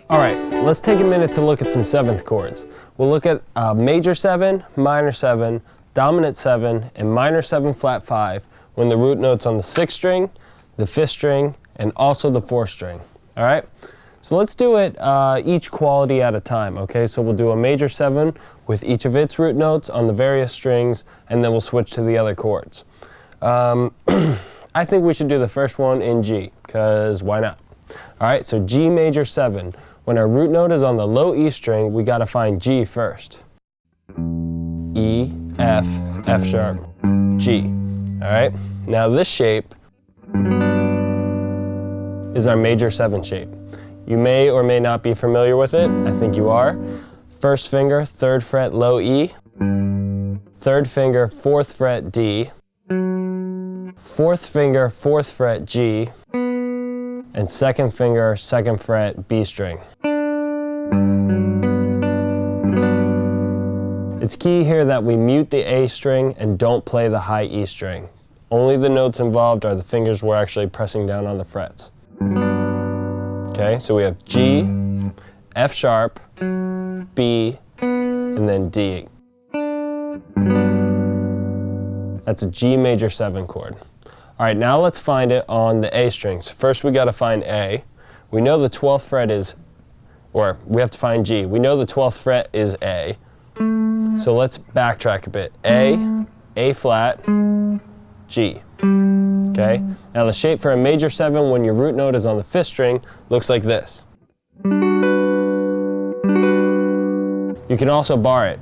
All right, let's take a minute to look at some seventh chords. We'll look at major 7, minor 7, dominant 7, and minor 7 flat 5 when the root note's on the 6th string, the 5th string, and also the 4th string. All right, so let's do it each quality at a time, okay? So we'll do a major 7 with each of its root notes on the various strings, and then we'll switch to the other chords. I think we should do the first one in G, because why not? All right, so G major 7. When our root note is on the low E string, we got to find G first. E, F, F sharp, G. All right, now this shape is our major 7 shape. You may or may not be familiar with it. I think you are. First finger, 3rd fret, low E. 3rd finger, 4th fret, D. 4th finger, 4th fret, G. And 2nd finger, 2nd fret, B string. It's key here that we mute the A string and don't play the high E string. Only the notes involved are the fingers we're actually pressing down on the frets. Okay, so we have G, F sharp, B, and then D. That's a G major 7 chord. All right, now let's find it on the A strings. First we got to find A. We know the 12th fret is, or we have to find G. We know the 12th fret is A. So let's backtrack a bit. A flat, G. Okay? Now the shape for a major 7 when your root note is on the 5th string looks like this. You can also bar it.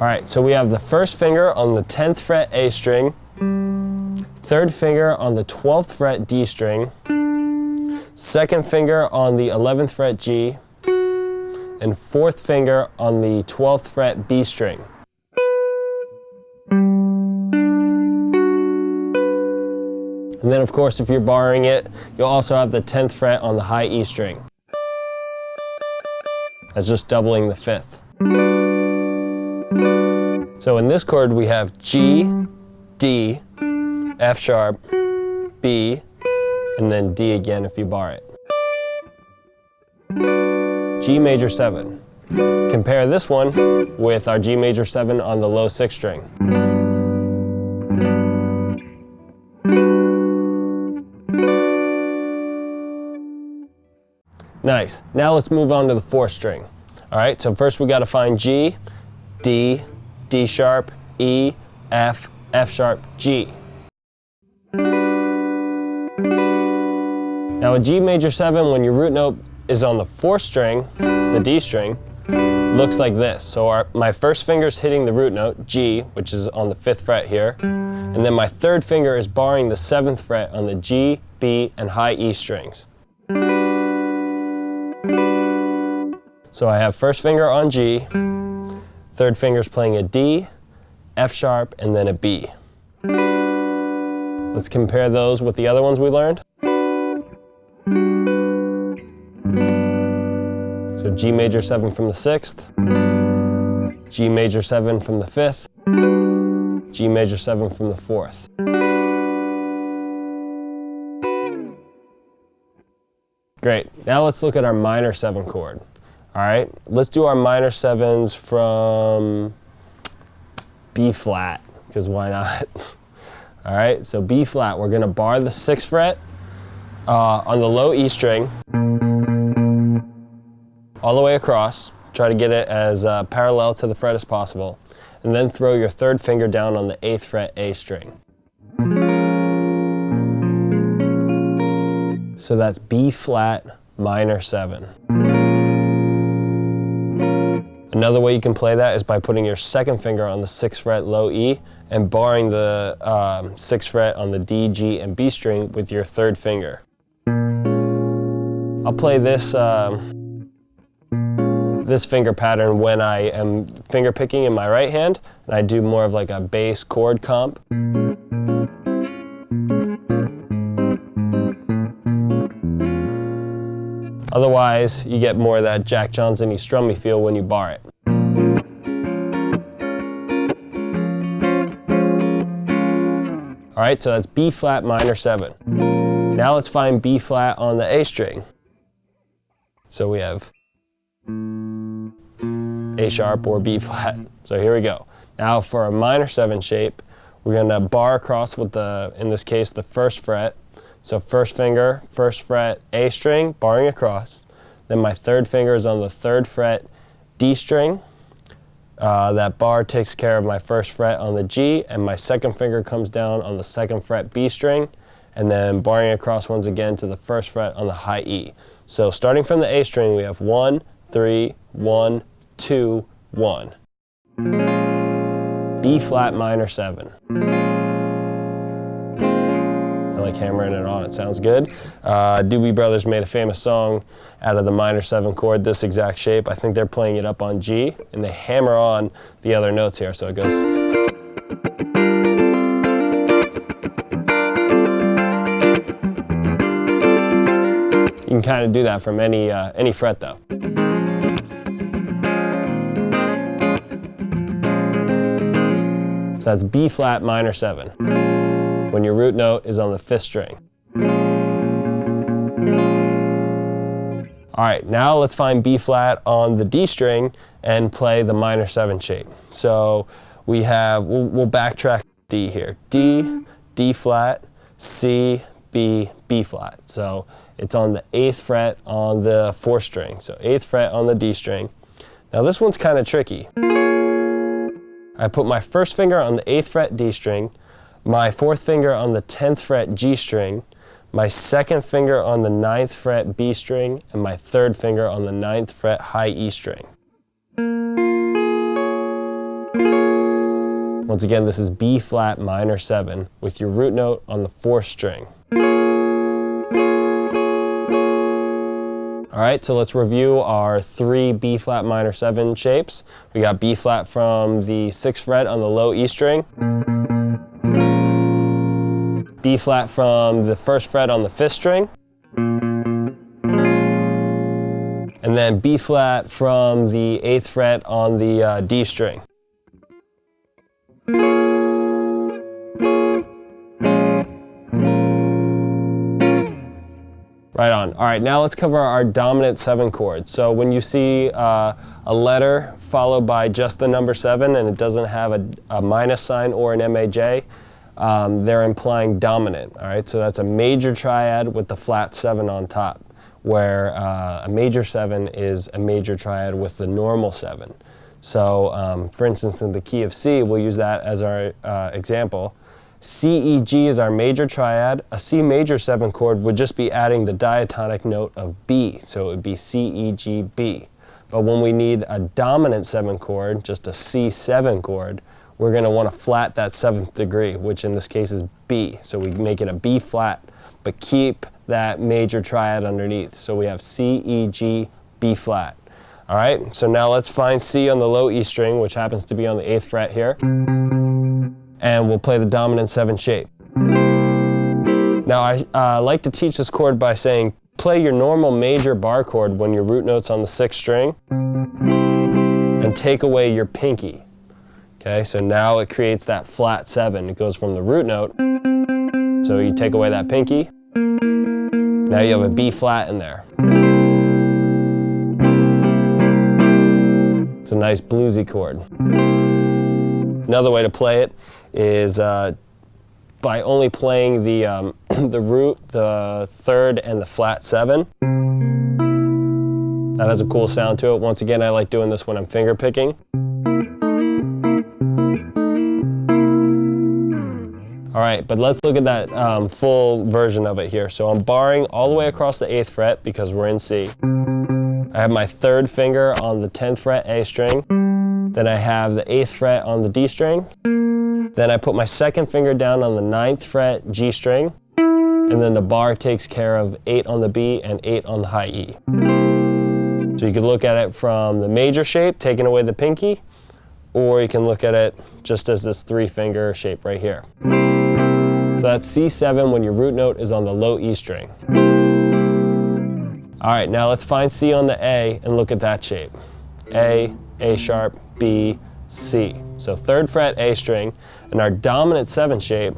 All right, so we have the first finger on the 10th fret A string, 3rd finger on the 12th fret D string, 2nd finger on the 11th fret G, and 4th finger on the 12th fret B string. And then of course if you're barring it, you'll also have the 10th fret on the high E string. That's just doubling the 5th. So in this chord we have G, D, F sharp, B, and then D again if you bar it. G major 7. Compare this one with our G major 7 on the low 6th string. Nice. Now let's move on to the 4th string. All right, so first we got to find G, D, D sharp, E, F, F sharp, G. Now a G major 7 when your root note is on the 4th string, the D string, looks like this. So my first finger is hitting the root note, G, which is on the 5th fret here, and then my 3rd finger is barring the 7th fret on the G, B, and high E strings. So I have first finger on G, 3rd finger's playing a D, F sharp, and then a B. Let's compare those with the other ones we learned. So G major 7 from the 6th, G major 7 from the 5th, G major 7 from the 4th. Great, now let's look at our minor 7 chord. All right, let's do our minor 7s from B flat, because why not? All right, so B flat, we're gonna bar the 6th fret on the low E string, all the way across, try to get it as parallel to the fret as possible, and then throw your 3rd finger down on the 8th fret A string. So that's B flat minor 7. Another way you can play that is by putting your 2nd finger on the 6th fret low E and barring the 6th fret on the D, G, and B string with your 3rd finger. I'll play this this finger pattern when I am finger picking in my right hand, and I do more of like a bass chord comp. Otherwise, you get more of that Jack Johnson-y strummy feel when you bar it. All right, so that's B flat minor 7. Now let's find B flat on the A string. So we have A sharp or B flat. So here we go. Now for a minor 7 shape, we're going to bar across with the, in this case, the first fret. So first finger, first fret, A string, barring across. Then my third finger is on the third fret, D string. That bar takes care of my first fret on the G, and my second finger comes down on the second fret B string, and then barring across once again to the first fret on the high E. So starting from the A string, we have 1, 3, 1, 2, 1. B flat minor 7. I like hammering it on, it sounds good. Doobie Brothers made a famous song out of the minor 7 chord, this exact shape. I think they're playing it up on G, and they hammer on the other notes here, so it goes. You can kind of do that from any fret though. So that's B flat minor 7, when your root note is on the 5th string. All right, now let's find B flat on the D string and play the minor 7 shape. So we have, we'll backtrack D here. D, D flat, C, B, B flat. So it's on the 8th fret on the 4th string. So 8th fret on the D string. Now this one's kind of tricky. I put my first finger on the 8th fret D string, my 4th finger on the 10th fret G string, my 2nd finger on the 9th fret B string, and my 3rd finger on the 9th fret high E string. Once again, this is B flat minor 7 with your root note on the 4th string. All right, so let's review our 3 B flat minor 7 shapes. We got B flat from the 6th fret on the low E string, B flat from the 1st fret on the 5th string, and then B flat from the 8th fret on the D string. Right on. All right, now let's cover our dominant 7 chord. So when you see a letter followed by just the number 7 and it doesn't have a minus sign or an MAJ, they're implying dominant. All right, so that's a major triad with the flat 7 on top, where a major 7 is a major triad with the normal 7. So for instance, in the key of C, we'll use that as our example. C, E, G is our major triad. A C major 7 chord would just be adding the diatonic note of B, so it would be C, E, G, B. But when we need a dominant 7 chord, just a C7 chord, we're going to want to flat that 7th degree, which in this case is B. So we make it a B flat, but keep that major triad underneath. So we have C, E, G, B flat. All right, so now let's find C on the low E string, which happens to be on the 8th fret here. And we'll play the dominant 7 shape. Now I like to teach this chord by saying play your normal major bar chord when your root note's on the 6th string and take away your pinky. Okay, so now it creates that flat 7. It goes from the root note. So you take away that pinky. Now you have a B flat in there. It's a nice bluesy chord. Another way to play it is by only playing the, the root, the 3rd, and the flat 7. That has a cool sound to it. Once again, I like doing this when I'm finger picking. All right, but let's look at that full version of it here. So I'm barring all the way across the 8th fret because we're in C. I have my 3rd finger on the 10th fret A string. Then I have the 8th fret on the D string. Then I put my 2nd finger down on the 9th fret G string. And then the bar takes care of 8 on the B and 8 on the high E. So you can look at it from the major shape, taking away the pinky, or you can look at it just as this 3-finger shape right here. So that's C7 when your root note is on the low E string. All right, now let's find C on the A and look at that shape. A, A sharp, B, C. So 3rd fret A string, and our dominant 7 shape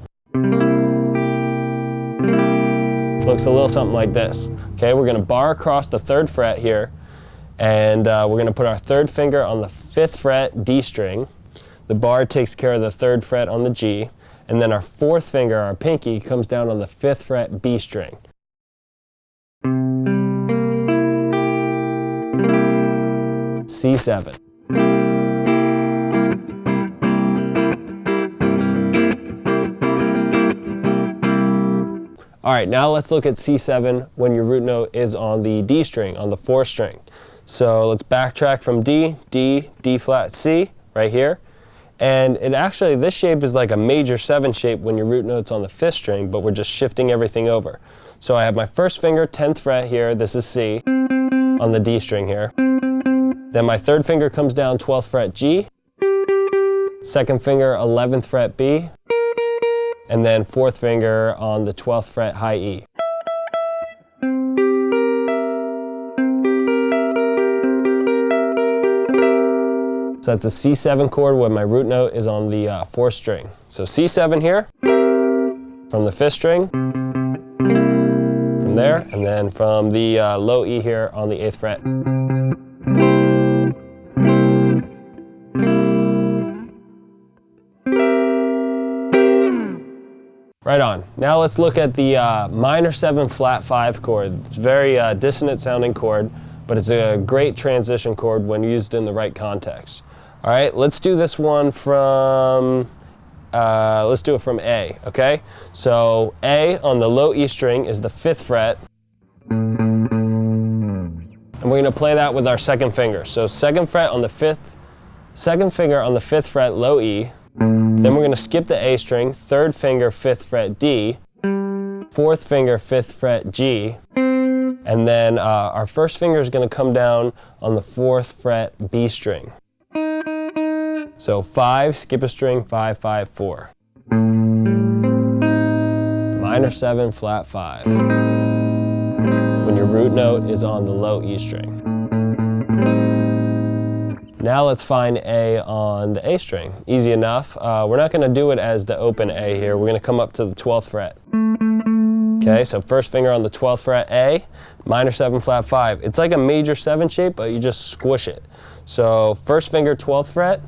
looks a little something like this. Okay, we're going to bar across the 3rd fret here, and we're going to put our 3rd finger on the 5th fret D string. The bar takes care of the 3rd fret on the G, and then our 4th finger, our pinky, comes down on the 5th fret B string. C7. All right, now let's look at C7 when your root note is on the D string, on the 4th string. So let's backtrack from D, D, D flat, C, right here. And it actually, this shape is like a major 7 shape when your root note's on the 5th string, but we're just shifting everything over. So I have my 1st finger, 10th fret here, this is C, on the D string here. Then my 3rd finger comes down, 12th fret G, 2nd finger, 11th fret B, and then 4th finger on the 12th fret high E. So that's a C7 chord where my root note is on the 4th string. So C7 here, from the 5th string, from there, and then from the low E here on the 8th fret. Right on. Now let's look at the minor 7 flat 5 chord. It's a very dissonant sounding chord, but it's a great transition chord when used in the right context. All right, let's do this one from, let's do it from A, okay? So A on the low E string is the 5th fret, and we're gonna play that with our 2nd finger. So 2nd fret on the 5th, 2nd finger on the 5th fret, low E. Then we're going to skip the A string, 3rd finger, 5th fret D, 4th finger, 5th fret G, and then our 1st finger is going to come down on the 4th fret B string. So 5, skip a string, 5, 5, 4. Minor 7 flat 5. When your root note is on the low E string. Now let's find A on the A string. Easy enough. We're not going to do it as the open A here. We're going to come up to the 12th fret. Okay, so 1st finger on the 12th fret A, minor 7 flat 5. It's like a major 7 shape, but you just squish it. So 1st finger 12th fret,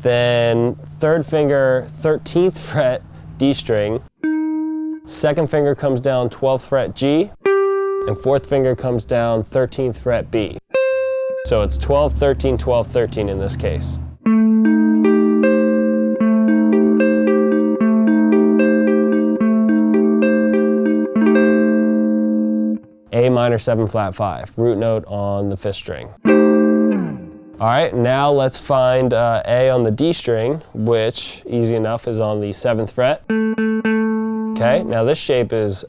then 3rd finger 13th fret D string, 2nd finger comes down 12th fret G, and 4th finger comes down 13th fret B. So it's 12, 13, 12, 13 in this case. A minor 7 flat 5, root note on the 5th string. All right, now let's find A on the D string, which, easy enough, is on the 7th fret. Okay, now this shape is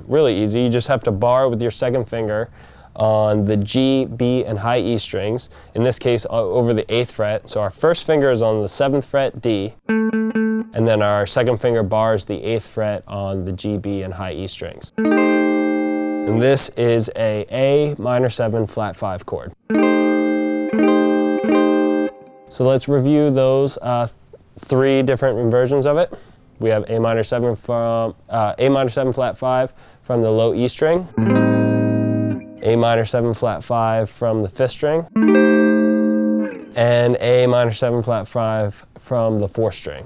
really easy. You just have to bar with your 2nd finger on the G, B, and high E strings, in this case over the 8th fret. So our 1st finger is on the 7th fret D, and then our 2nd finger bars the 8th fret on the G, B, and high E strings. And this is A minor 7 flat 5 chord. So let's review those 3 different inversions of it. We have A minor 7 from A minor 7 flat 5 from the low E string, A minor 7 flat 5 from the 5th string, and A minor 7 flat 5 from the 4th string.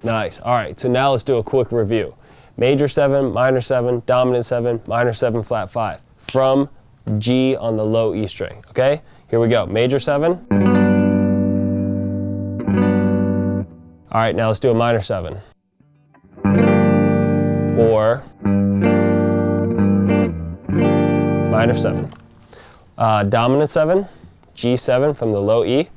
Nice. All right, so now let's do a quick review. Major 7, minor 7, dominant 7, minor 7 flat 5 from G on the low E string. Okay, here we go. Major 7. All right, now let's do a minor 7. Or minor 7. Dominant 7, G7 from the low E.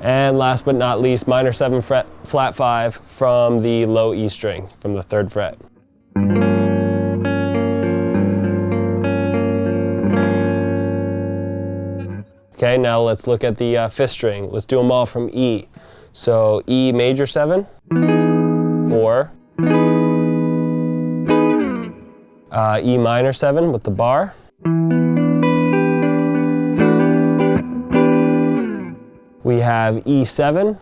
And last but not least, minor 7 flat 5 from the low E string, from the 3rd fret. Okay, now let's look at the 5th string. Let's do them all from E. So E major 7, or E minor 7 with the bar, We have E7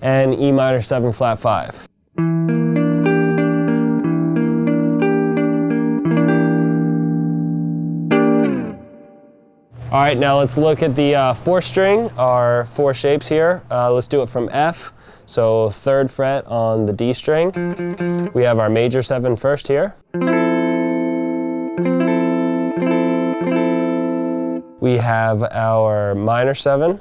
and E minor 7 flat 5. All right, now let's look at the fourth string, our four shapes here. Let's do it from F. So 3rd fret on the D string. We have our major 7 first here. We have our minor 7.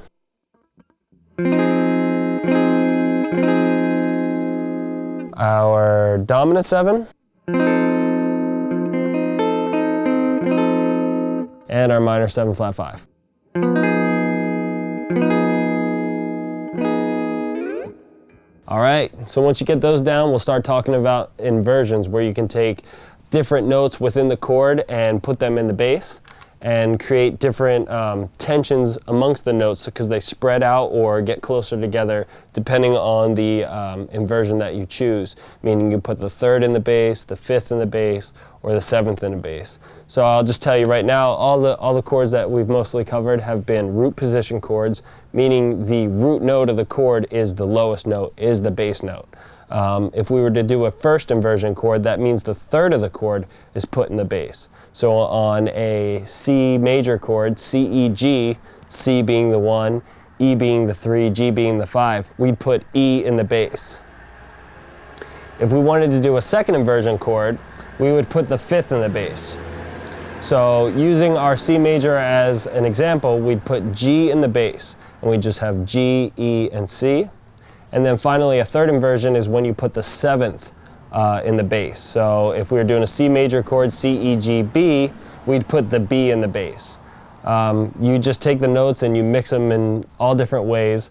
Our dominant 7. And our minor 7 flat 5. All right, so once you get those down, we'll start talking about inversions, where you can take different notes within the chord and put them in the bass and create different tensions amongst the notes because they spread out or get closer together depending on the inversion that you choose, meaning you put the 3rd in the bass, the 5th in the bass, or the 7th in the bass. So I'll just tell you right now, all the chords that we've mostly covered have been root position chords, meaning the root note of the chord is the lowest note, is the bass note. If we were to do a first inversion chord, that means the 3rd of the chord is put in the bass. So on a C major chord, C, E, G, C being the 1, E being the 3, G being the 5, we'd put E in the bass. If we wanted to do a second inversion chord, we would put the 5th in the bass. So using our C major as an example, we'd put G in the bass, and we just have G, E, and C. And then finally, a third inversion is when you put the 7th in the bass. So if we were doing a C major chord, C, E, G, B, we'd put the B in the bass. You just take the notes and you mix them in all different ways.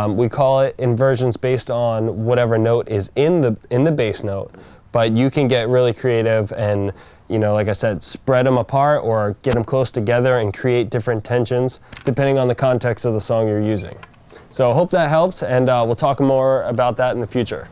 We call it inversions based on whatever note is in the bass note, but you can get really creative and, like I said, spread them apart or get them close together and create different tensions depending on the context of the song you're using. So I hope that helps, and we'll talk more about that in the future.